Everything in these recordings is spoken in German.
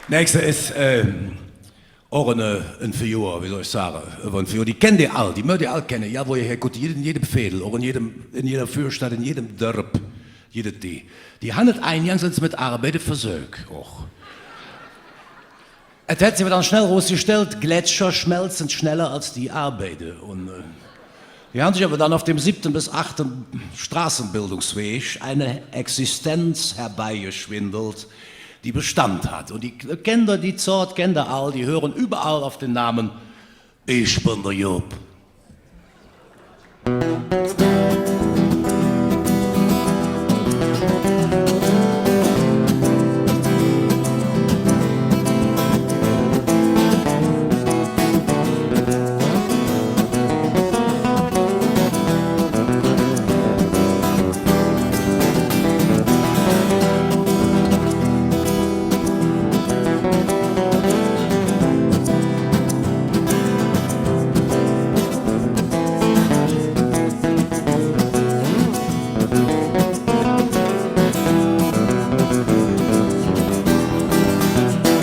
Nächste ist auch ein Figur, wie soll ich sagen, ein Figur, die kennt ihr all, die mögt ihr all kennen, ja, wo ihr herkommt, in jedem Fädel, auch in jeder Fürstadt, in jedem Dörp, die handelt eingangs mit Arbeit versögt auch. Es hat sich dann schnell rausgestellt, Gletscher schmelzen schneller als die Arbeiter. Und die haben sich aber dann auf dem 7. bis 8. Straßenbildungsweg eine Existenz herbeigeschwindelt, die Bestand hat. Und die Kinder, die Zort, Kinder all, die hören überall auf den Namen Ich bin der Job.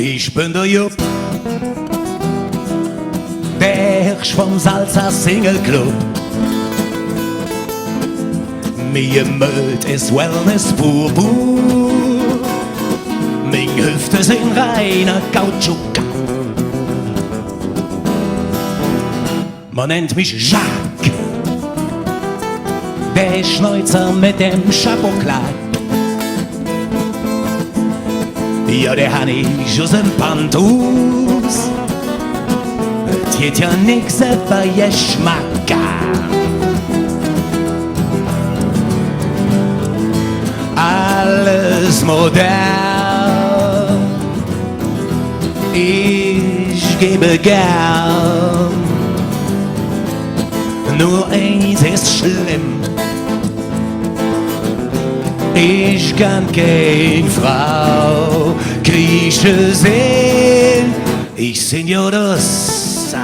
Ich bin der Jupp, der Hirsch vom Salzer Single Club. Mir mögt es Wellness pur. Meine Hüfte sind reiner Kautschuk. Man nennt mich Jacques, der Schnäuzer mit dem Chapeau-Kleid. Ja, der han ich aus dem Pantus. Es geht ja nix über Geschmack. Alles modern. Ich gebe gern. Nur eins ist schlimm. Ich kann keine Frau Grieche sehen. Ich Signorus,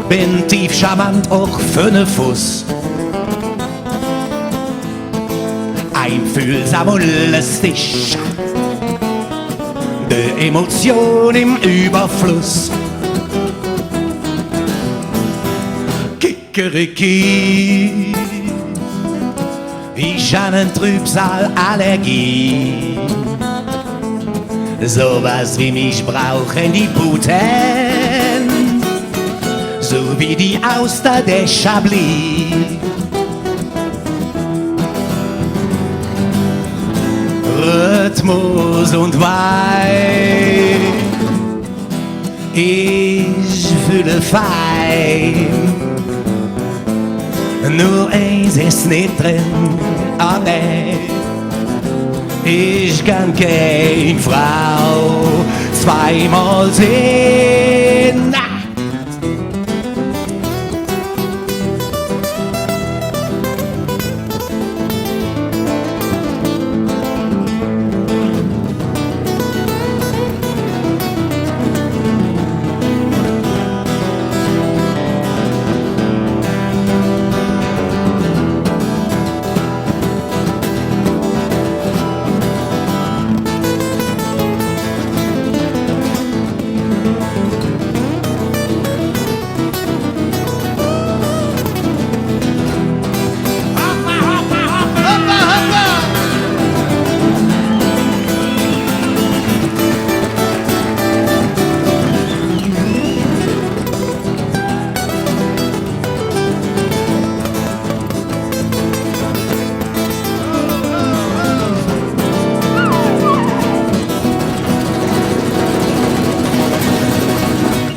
bin tief charmant, auch für ne Fuß. Einfühlsam und lustig, de Emotion im Überfluss. Kikeriki, ich an en Trübsal-Allergie. Sowas wie mich brauchen die Puten, so wie die Auster der Chablis. Rhythmus und Wein, ich fühle fein. Nur eins ist nicht drin, oh nee. Ich kann keine Frau zweimal sehen. Na.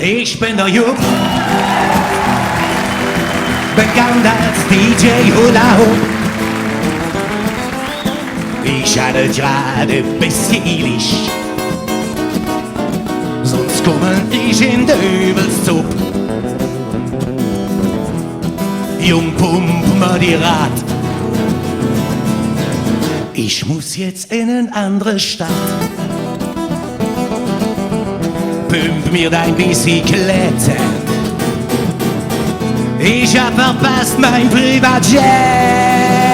Ich bin der Jupp, bekannt als DJ Hula Hoop. Ich hatte gerade bisschen eilig, sonst kommen ich in der Übelszug. Jung, pump mal die Rad, ich muss jetzt in eine andere Stadt. Pump mir dein Bicyclette, ich hab verpasst mein Privatjet.